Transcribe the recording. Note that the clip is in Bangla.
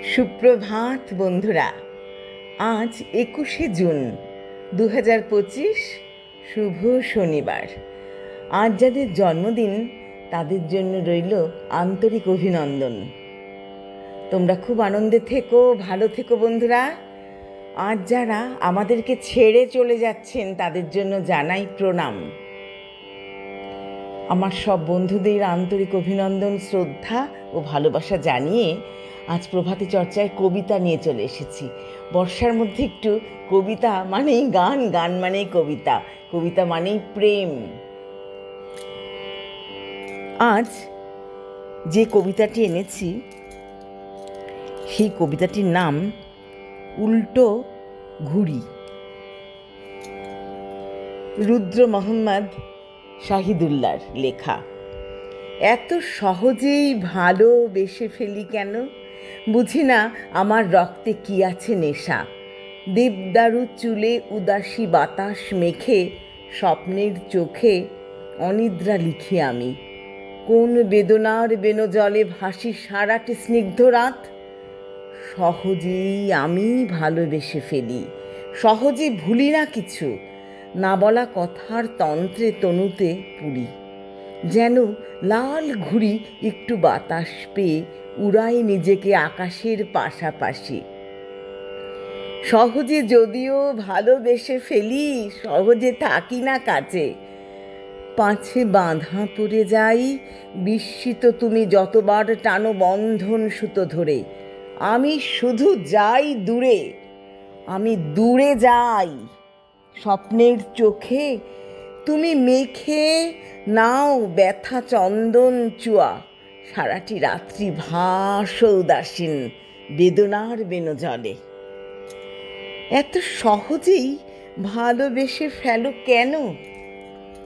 সুপ্রভাত বন্ধুরা। আজ 21শে জুন 2025, শুভ শনিবার। আজ যাদের জন্মদিন তাদের জন্য রইল আন্তরিক অভিনন্দন। তোমরা খুব আনন্দে থেকো, ভালো থেকো বন্ধুরা। আজ যারা আমাদেরকে ছেড়ে চলে যাচ্ছেন তাদের জন্য জানাই প্রণাম। আমার সব বন্ধুদের আন্তরিক অভিনন্দন, শ্রদ্ধা ও ভালোবাসা জানিয়ে আজ প্রভাতী চর্চায় কবিতা নিয়ে চলে এসেছি। বর্ষার মধ্যে একটু কবিতা মানেই গান, গান মানেই কবিতা, কবিতা মানেই প্রেম। আজ যে কবিতাটি এনেছি সেই কবিতাটির নাম উল্টো ঘুড়ি। রুদ্র মোহাম্মদ শাহিদুল্লাহর লেখা। এত সহজেই ভালোবেসে ফেলি কেন, বুঝি না আমার রক্তে কি আছে নেশা। দেবদারু চুলে উদাসী বাতাস মেখে স্বপ্নের চোখে অনিদ্রা লিখি আমি। কোন বেদনার বেনজলে ভাসি সারাটি স্নিগ্ধ রাত। সহজেই আমি ভালোবেসে ফেলি, সহজে ভুলি না কিছু। না বলা কথার তন্ত্রে তনুতে পুরি, যেন লাল ঘুড়ি একটু বাতাস পেয়ে উড়াই নিজেকে আকাশের পাশাপাশি। সহজে যদিও ভালোবেসে ফেলি, সহজে থাকি না কাছে। পাছে বাঁধা পড়ে যাই, বিস্মিত তুমি যতবার টানো বন্ধন সুতো ধরে। আমি শুধু যাই দূরে, আমি দূরে যাই। স্বপ্নের চোখে তুমি মেখে নাও ব্যথা চন্দন চুয়া। সারাটি রাত্রি ভাসো উদাসীন বেদনার বেনজলে। এত সহজেই ভালোবেসে ফেলো কেন,